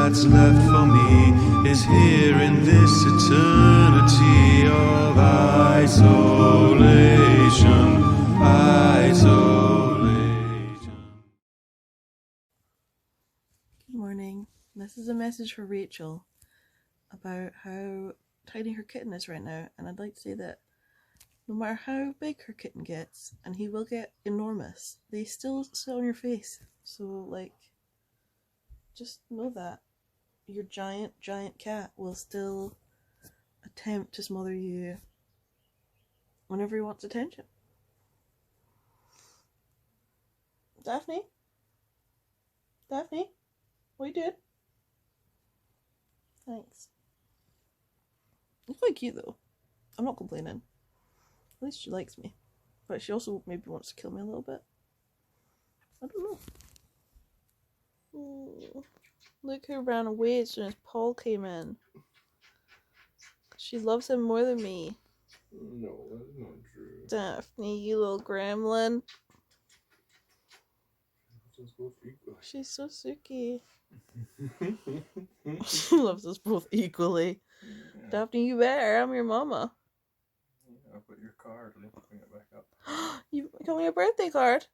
that's left for me is here in this eternity of isolation, isolation. Good morning. This is a message for Rachel about how tiny her kitten is right now, and I'd like to say that no matter how big her kitten gets, and he will get enormous, they still sit on your face. So, like, just know that your giant cat will still attempt to smother you whenever he wants attention. Daphne? Daphne? What are you doing? Thanks. It's quite cute though. I'm not complaining. At least she likes me. But she also maybe wants to kill me a little bit. I don't know. Oh, look who ran away as soon as Paul came in. She loves him more than me. No, that's not true. Daphne, you little gremlin. She's so suki. She loves us both equally. Yeah. Daphne, you better. I'm your mama. I put your card. Let me bring it back up. You got me a birthday card?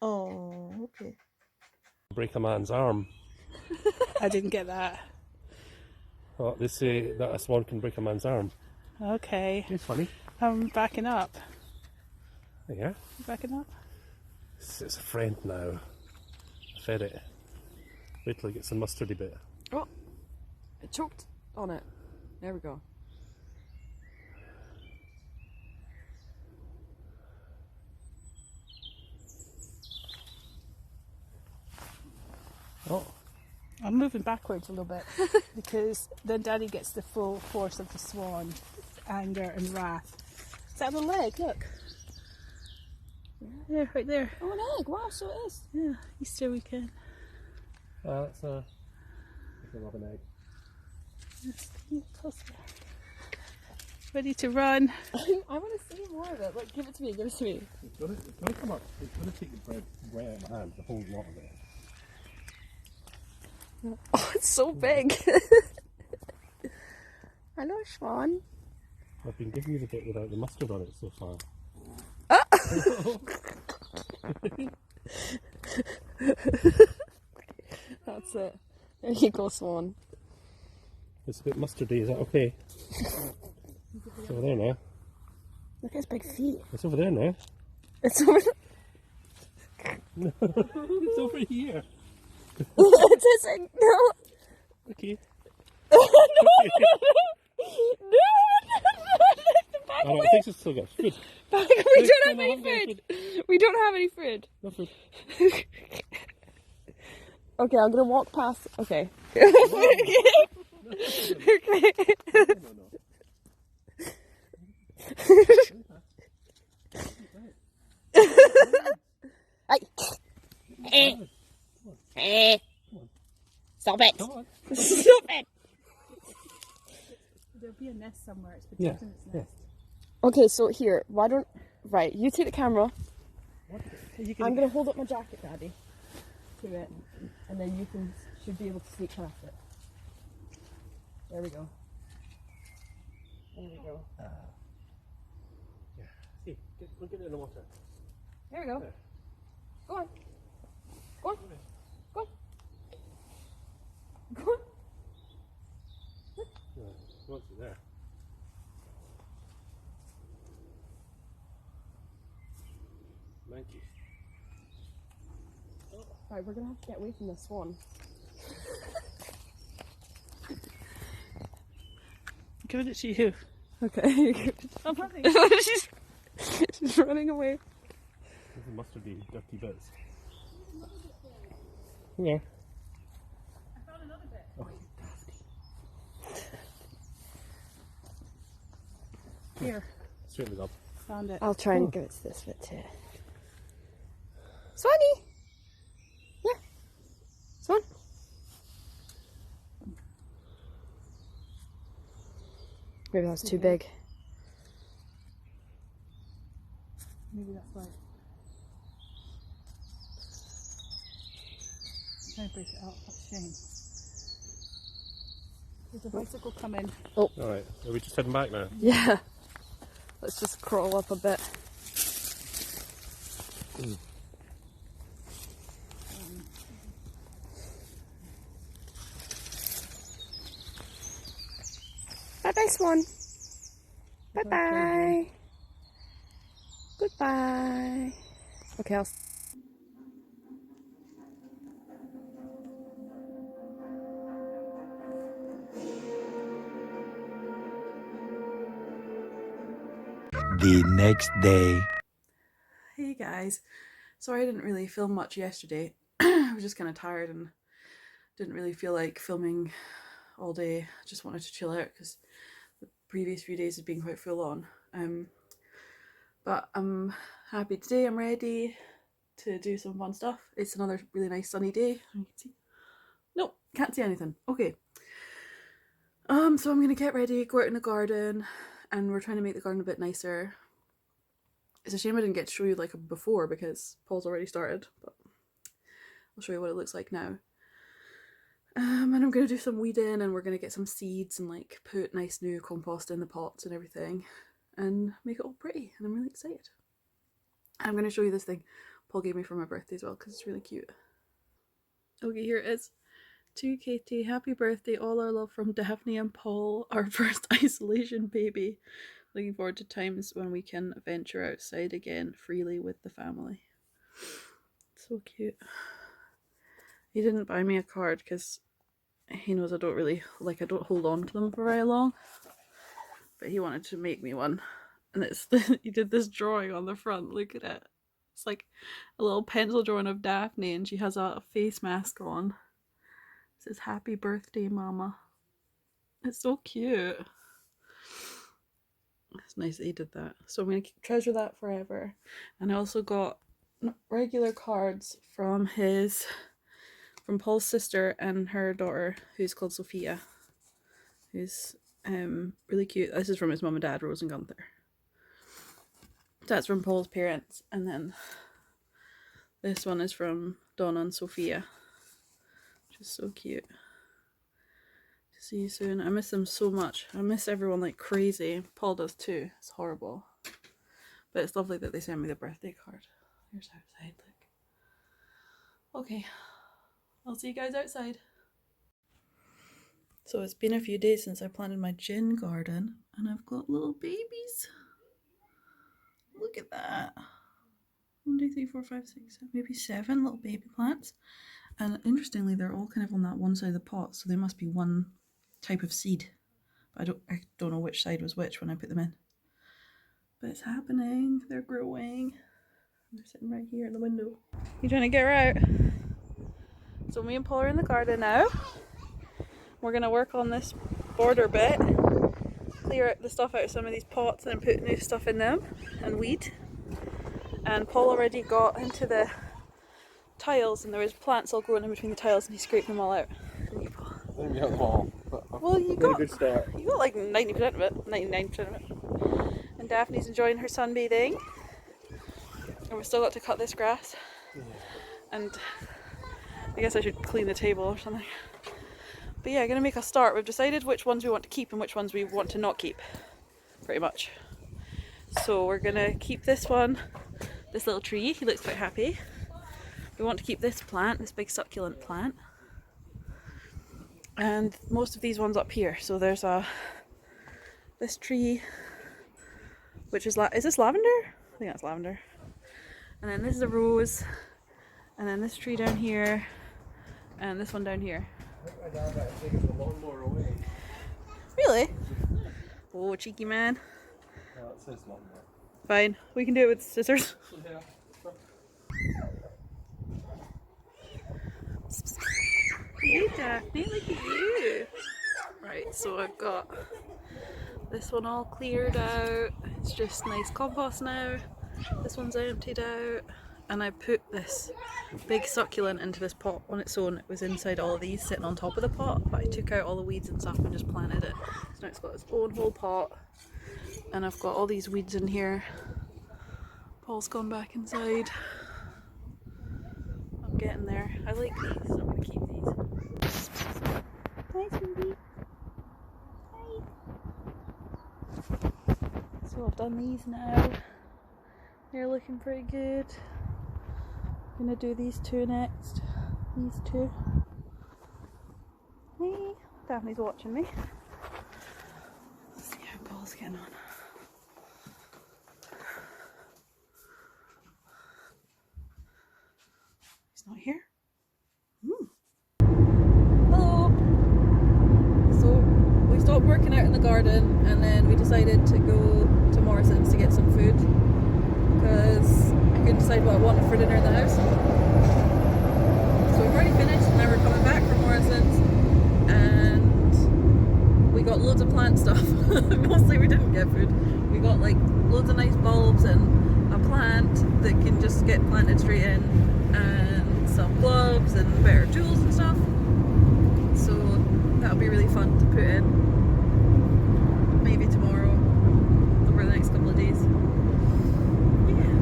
Oh, okay. Break a man's arm. I didn't get that. Oh, they say that a swan can break a man's arm. Okay. It's funny. I'm backing up. Yeah. You backing up? It's a friend now. I fed it. Wait till it gets the mustardy bit. Oh, it choked on it. There we go. Oh. I'm moving backwards a little bit because then Daddy gets the full force of the swan, anger and wrath. Is that on the leg? Look. Yeah, right there. Oh, an egg. Wow, so it is. Yeah, Easter weekend. That's a love an egg. Yes, closer. Ready to run. I want to see more of it. Like, give it to me. Give it to me. It's going to come up. It's going to take the bread right out of my hand, the whole lot of it. Oh, it's so big. Hello, Swan. I've been giving you the bit without the mustard on it so far. That's it. There you go, Swan. It's a bit mustardy, is that okay? It's over there now. Look at his big feet. It's over there now. It's over No, it's over here. It isn't. No. Okay. No. Oh, I think it's still got food. We don't have any food. We don't have any food. No food. Okay, I'm gonna walk past. Okay. No. Okay. No. Stop it. Come on. Stop it. There'll be a nest somewhere. It's protecting its nest. Okay, so here, why don't... Right, you take the camera. I'm going to hold up my jacket, Daddy, to it, and then you should be able to sneak past it. There we go. There we go. Yeah. See, look at it in the water. There we go. There. Go on. Go on. Go on. Go on. Yeah, what's it there? Monkey. Right, we're going to have to get away from this swan. Give it to you. Okay. I'm running. She's running away. There's the mustardy, dirty bits. Yeah. I found another bit. Oh, Here. straight it up. Found it. I'll try and give it to this bit too. Swanee! Yeah. Swan. Maybe that was too big. Maybe that's why. I'm trying to break it out. That's a shame. There's a bicycle coming. Alright, are we just heading back now? Yeah. Let's just crawl up a bit. Bye bye, Swan. Bye bye. Goodbye. Okay, I'll. The next day. Hey guys, sorry I didn't really film much yesterday. I was just kind of tired and didn't really feel like filming all day. Just wanted to chill out because the previous few days had been quite full on. But I'm happy today. I'm ready to do some fun stuff. It's another really nice sunny day. You can see. Nope, can't see anything. Okay. So I'm gonna get ready, go out in the garden, and we're trying to make the garden a bit nicer. It's a shame I didn't get to show you like before because Paul's already started, but I'll show you what it looks like now. And I'm going to do some weeding, and we're going to get some seeds and like put nice new compost in the pots and everything and make it all pretty, and I'm really excited. I'm going to show you this thing Paul gave me for my birthday as well because it's really cute. Okay, here it is. To Katie, happy birthday, all our love from Daphne and Paul, our first isolation baby. Looking forward to times when we can venture outside again freely with the family. So cute. He didn't buy me a card because he knows I don't hold on to them for very long. But he wanted to make me one. And he did this drawing on the front, look at it. It's like a little pencil drawing of Daphne and she has a face mask on. It says, happy birthday, mama. It's so cute. It's nice that he did that. So I'm going to treasure that forever. And I also got regular cards from Paul's sister and her daughter, who's called Sophia. Who's really cute. This is from his mum and dad, Rose and Gunther. That's from Paul's parents. And then this one is from Donna and Sophia. Which is so cute. See you soon. I miss them so much. I miss everyone like crazy. Paul does too. It's horrible. But it's lovely that they sent me the birthday card. Here's outside, look. Okay. I'll see you guys outside. So it's been a few days since I planted my gin garden and I've got little babies. Look at that. 1, 2, 3, 4, 5, 6, 7, maybe 7 little baby plants. And interestingly, they're all kind of on that one side of the pot, so they must be one type of seed. But I don't know which side was which when I put them in. But it's happening. They're growing. They're sitting right here in the window. You trying to get her out? So me and Paul are in the garden now. We're going to work on this border bit. Clear the stuff out of some of these pots and put new stuff in them. And weed. And Paul already got into the tiles and there was plants all growing in between the tiles and he scraped them all out. I think we got them all. Well, you a got good start. You got like 90% of it, 99% of it. And Daphne's enjoying her sunbathing. And we've still got to cut this grass. Yeah. And I guess I should clean the table or something. But yeah, gonna make a start. We've decided which ones we want to keep and which ones we want to not keep. Pretty much. So we're gonna keep this one, this little tree. He looks quite happy. We want to keep this plant, this big succulent plant. And most of these ones up here. So there's this tree, which is this lavender? I think that's lavender. And then this is a rose. And then this tree down here. And this one down here. I think my dad taking the lawnmower away. Really? Oh, cheeky man. No, it says lawnmower. Fine, we can do it with scissors. Yeah. Hey Daphne, look at you! Right, so I've got this one all cleared out. It's just nice compost now. This one's emptied out. And I put this big succulent into this pot on its own. It was inside all of these sitting on top of the pot, but I took out all the weeds and stuff and just planted it. So now it's got its own whole pot. And I've got all these weeds in here. Paul's gone back inside. I'm getting there. I like these, so I'm going to keep these. Hi, sweetie. So I've done these now. They're looking pretty good. I'm gonna do these two next. These two. Hey, Daphne's watching me. Let's see how Paul's getting on. He's not here. Hello. So we stopped working out in the garden and then we decided to go to Morrison's to get some food because I couldn't decide what I wanted for dinner in the house. So we've already finished and now we're coming back from Morrison's and we got loads of plant stuff. Mostly we didn't get food. We got like loads of nice bulbs and a plant that can just get planted straight in and some gloves and better tools and stuff. So that'll be really fun to put in. Maybe tomorrow, over the next couple of days. Yeah.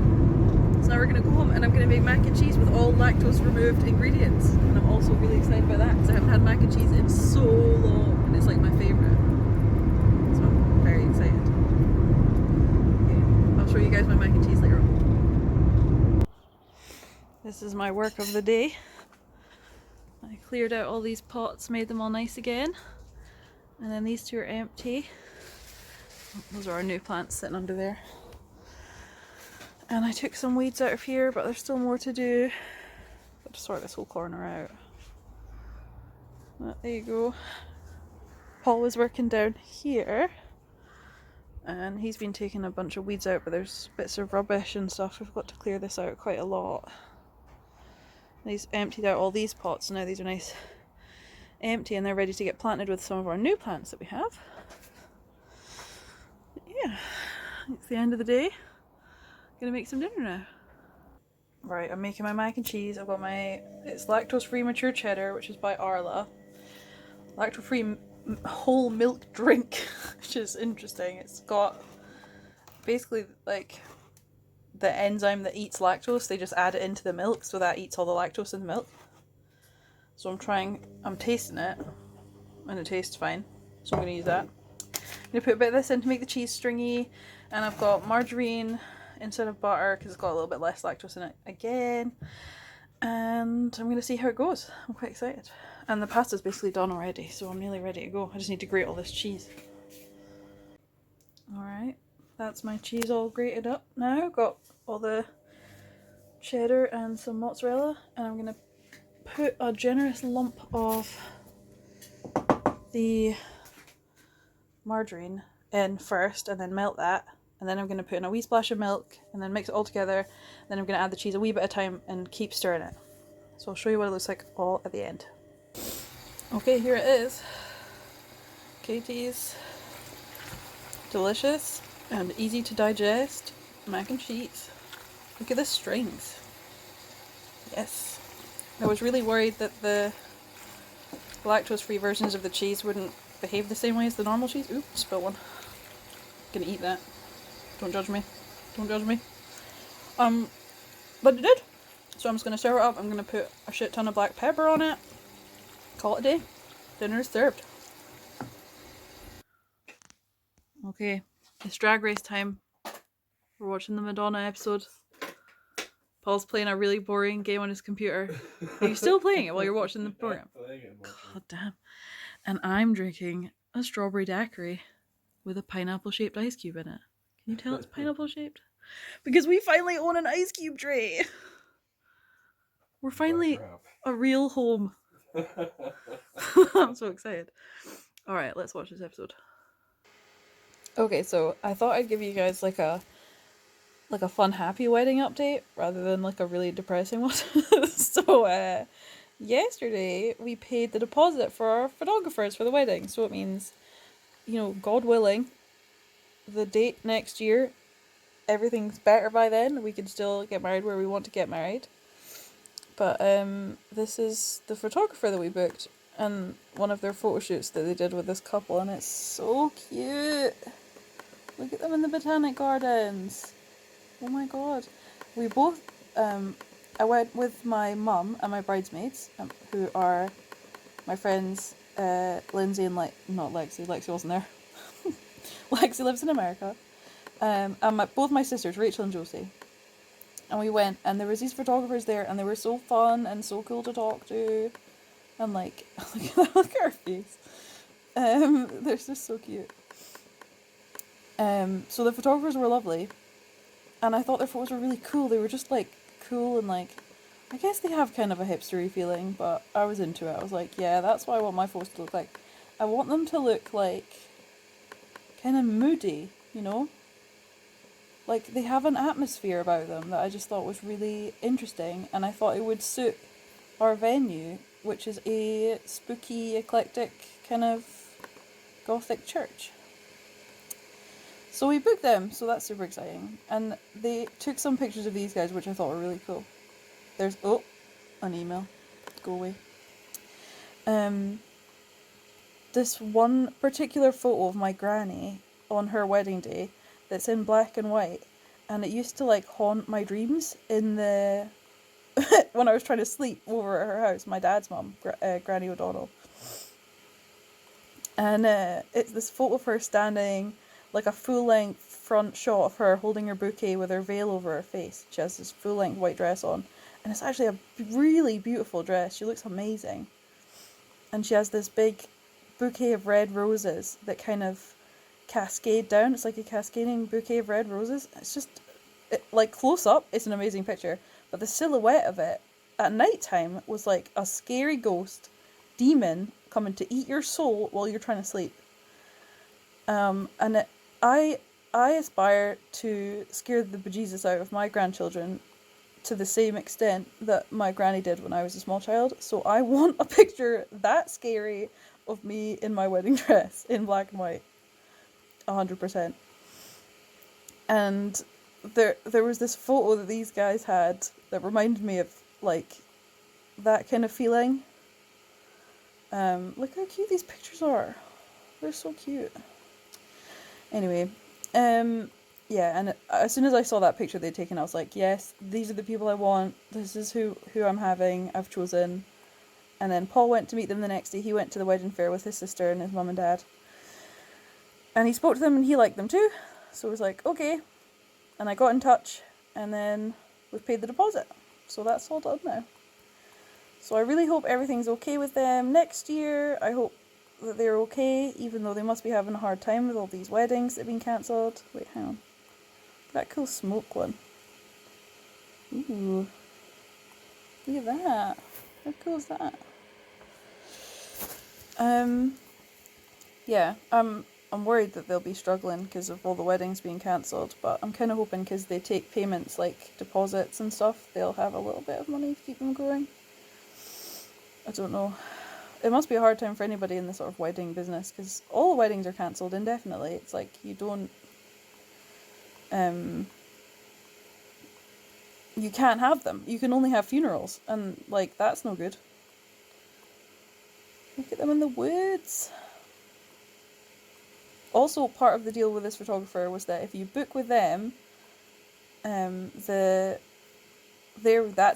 So now we're going to go home and I'm going to make mac and cheese with all lactose removed ingredients. And I'm also really excited about that because I haven't had mac and cheese in so long and it's like my favourite. So I'm very excited. Yeah. I'll show you guys my mac and cheese later on. This is my work of the day. I cleared out all these pots, made them all nice again. And then these two are empty. Those are our new plants sitting under there. And I took some weeds out of here, but there's still more to do. Got to sort this whole corner out. But there you go. Paul was working down here. And he's been taking a bunch of weeds out, but there's bits of rubbish and stuff. We've got to clear this out quite a lot. He's emptied out all these pots, so now these are nice empty and they're ready to get planted with some of our new plants that we have. Yeah, it's the end of the day. Gonna make some dinner now. Right, I'm making my mac and cheese. I've got it's lactose-free mature cheddar, which is by Arla. Lactose-free whole milk drink, which is interesting. It's got basically like the enzyme that eats lactose, they just add it into the milk, so that eats all the lactose in the milk. So I'm tasting it, and it tastes fine, so I'm going to use that. I'm going to put a bit of this in to make the cheese stringy, and I've got margarine instead of butter, because it's got a little bit less lactose in it again, and I'm going to see how it goes. I'm quite excited. And the pasta's basically done already, so I'm nearly ready to go. I just need to grate all this cheese. Alright. That's my cheese all grated up now. Got all the cheddar and some mozzarella, and I'm going to put a generous lump of the margarine in first and then melt that, and then I'm going to put in a wee splash of milk and then mix it all together. Then I'm going to add the cheese a wee bit at a time and keep stirring it. So I'll show you what it looks like all at the end. Okay, here it is. Katie's delicious and easy to digest mac and cheese. Look at the strings. Yes. I was really worried that the lactose-free versions of the cheese wouldn't behave the same way as the normal cheese. Oops, spill one. Gonna eat that. Don't judge me. Don't judge me. But it did. So I'm just gonna stir it up. I'm gonna put a shit ton of black pepper on it. Call it a day. Dinner is served. Okay, it's drag race time. We're watching the Madonna episode. Paul's playing a really boring game on his computer. Are you still playing it while you're watching the program? God damn. And I'm drinking a strawberry daiquiri with a pineapple shaped ice cube in it. Can you tell it's pineapple shaped? Because we finally own an ice cube tray. We're finally a real home. I'm so excited. Alright, let's watch this episode. Okay, so I thought I'd give you guys like a fun happy wedding update rather than like a really depressing one. So yesterday we paid the deposit for our photographers for the wedding, so it means, you know, God willing, the date next year, everything's better by then, we can still get married where we want to get married. But this is the photographer that we booked and one of their photo shoots that they did with this couple, and it's so cute. Look at them in the Botanic Gardens. Oh my god. We both, I went with my mum and my bridesmaids, who are my friends Lindsay and not Lexi. Lexi wasn't there. Lexi lives in America. and both my sisters, Rachel and Josie. And we went, and there was these photographers there, and they were so fun and so cool to talk to. And like, look at her face. They're just so cute. So the photographers were lovely, and I thought their photos were really cool. They were just like cool and like, I guess they have kind of a hipstery feeling, but I was into it. I was like, yeah, that's what I want my photos to look like. I want them to look like kind of moody, you know? Like, they have an atmosphere about them that I just thought was really interesting, and I thought it would suit our venue, which is a spooky, eclectic kind of gothic church. So we booked them, so that's super exciting. And they took some pictures of these guys, which I thought were really cool. There's, oh, an email. Go away. This one particular photo of my granny on her wedding day that's in black and white, and it used to like haunt my dreams in the when I was trying to sleep over at her house, my dad's mum, Granny O'Donnell. And it's this photo of her standing, like a full-length front shot of her holding her bouquet with her veil over her face. She has this full-length white dress on, and it's actually a really beautiful dress. She looks amazing. And she has this big bouquet of red roses that kind of cascade down. It's like a cascading bouquet of red roses. It's just, like, close up, it's an amazing picture. But the silhouette of it at night time was like a scary ghost demon coming to eat your soul while you're trying to sleep. I aspire to scare the bejesus out of my grandchildren to the same extent that my granny did when I was a small child. So I want a picture that scary of me in my wedding dress in black and white. 100%. And there was this photo that these guys had that reminded me of like that kind of feeling. Look how cute these pictures are. They're so cute. Anyway, yeah, and as soon as I saw that picture they'd taken, I was like, yes, these are the people I want. This is who I'm having. I've chosen. And then Paul went to meet them the next day. He went to the wedding fair with his sister and his mum and dad. And he spoke to them and he liked them too. So I was like, okay. And I got in touch, and then we've paid the deposit. So that's all done now. So I really hope everything's okay with them next year. I hope that they're okay, even though they must be having a hard time with all these weddings that have been cancelled. Wait, hang on. That cool smoke one. Ooh. Look at that. How cool is that? Yeah, I'm worried that they'll be struggling because of all the weddings being cancelled, but I'm kind of hoping because they take payments like deposits and stuff, they'll have a little bit of money to keep them going. I don't know. It must be a hard time for anybody in the sort of wedding business because all the weddings are cancelled indefinitely. It's like you don't... you can't have them. You can only have funerals, and like that's no good. Look at them in the woods. Also, part of the deal with this photographer was that if you book with them, that's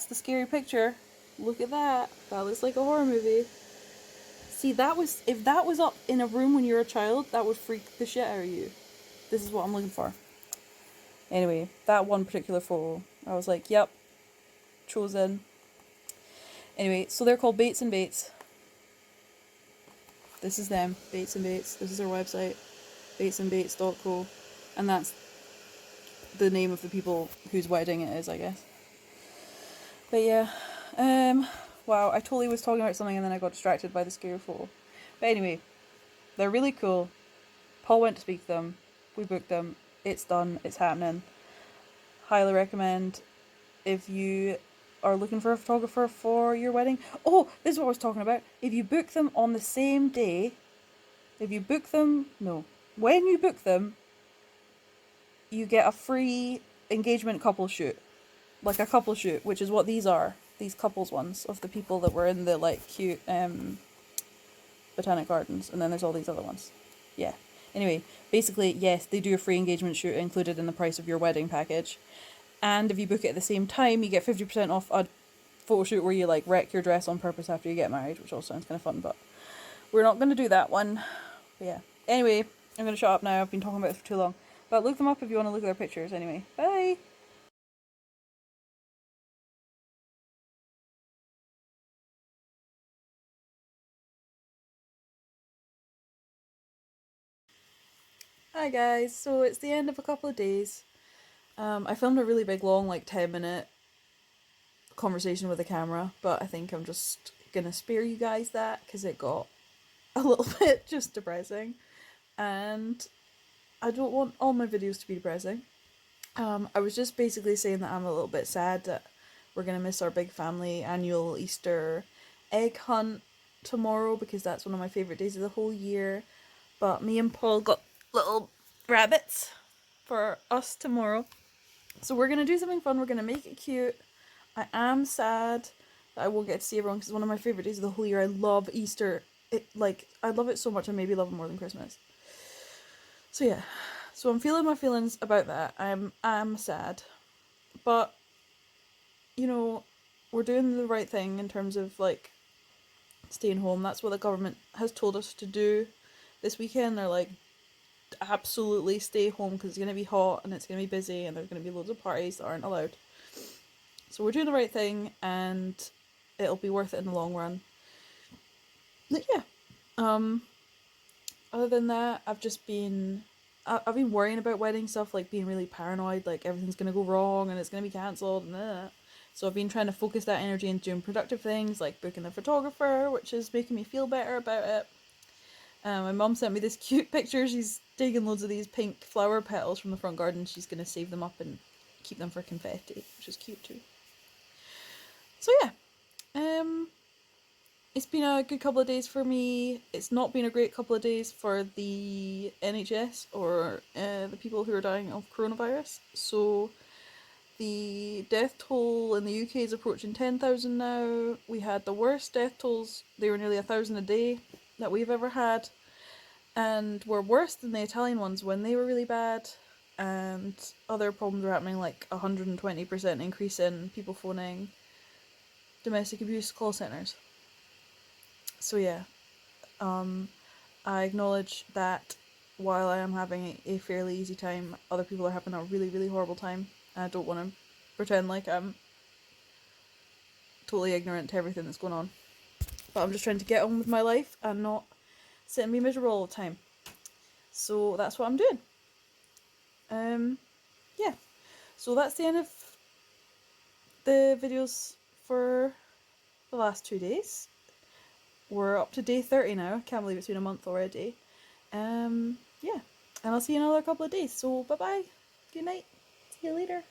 the scary picture. Look at that. That looks like a horror movie. See, if that was up in a room when you were a child, that would freak the shit out of you. This is what I'm looking for. Anyway, that one particular photo, I was like, yep, chosen. Anyway, so they're called Bates and Bates. This is them, Bates and Bates. This is their website, batesandbates.co, and that's the name of the people whose wedding it is, I guess. But yeah, wow, I totally was talking about something and then I got distracted by the scary photo. But anyway, they're really cool. Paul went to speak to them. We booked them. It's done. It's happening. Highly recommend if you are looking for a photographer for your wedding. Oh, this is what I was talking about. If you book them on the same day, when you book them, you get a free engagement couple shoot. Like a couple shoot, which is what these are. These couples ones of the people that were in the like cute botanic gardens, and then there's all these other ones. Yeah. Anyway, basically, yes, they do a free engagement shoot included in the price of your wedding package. And if you book it at the same time, you get 50% off a photo shoot where you like wreck your dress on purpose after you get married, which also sounds kind of fun, but we're not going to do that one. But yeah. Anyway, I'm going to shut up now. I've been talking about it for too long. But look them up if you want to look at their pictures anyway. Bye! Hi guys, so it's the end of a couple of days. I filmed a really big long, like 10-minute conversation with the camera, but I think I'm just gonna spare you guys that because it got a little bit just depressing, and I don't want all my videos to be depressing. I was just basically saying that I'm a little bit sad that we're gonna miss our big family annual Easter egg hunt tomorrow because that's one of my favourite days of the whole year. But me and Paul got little rabbits for us tomorrow. So we're gonna do something fun, we're gonna make it cute. I am sad that I won't get to see everyone because it's one of my favourite days of the whole year. I love Easter. I love it so much, I maybe love it more than Christmas. So yeah. So I'm feeling my feelings about that. I'm sad. But you know, we're doing the right thing in terms of like staying home. That's what the government has told us to do this weekend. They're like, absolutely stay home because it's going to be hot and it's going to be busy and there's going to be loads of parties that aren't allowed. So we're doing the right thing and it'll be worth it in the long run. But yeah. Other than that, I've been worrying about wedding stuff, like being really paranoid, like everything's going to go wrong and it's going to be cancelled and that. So I've been trying to focus that energy into doing productive things like booking a photographer, which is making me feel better about it. My mum sent me this cute picture. She's taking loads of these pink flower petals from the front garden. She's going to save them up and keep them for confetti, which is cute too. So yeah, it's been a good couple of days for me. It's not been a great couple of days for the NHS or the people who are dying of coronavirus. So the death toll in the UK is approaching 10,000 now. We had the worst death tolls. They were nearly 1,000 a day that we've ever had, and were worse than the Italian ones when they were really bad. And other problems were happening, like 120% increase in people phoning domestic abuse call centres. So yeah, I acknowledge that while I am having a fairly easy time, other people are having a really, really horrible time. I don't want to pretend like I'm totally ignorant to everything that's going on. But I'm just trying to get on with my life and not sit and be miserable all the time. So that's what I'm doing. Yeah. So that's the end of the videos for the last 2 days. We're up to day 30 now. I can't believe it's been a month already. Yeah. And I'll see you in another couple of days. So bye bye. Good night. See you later.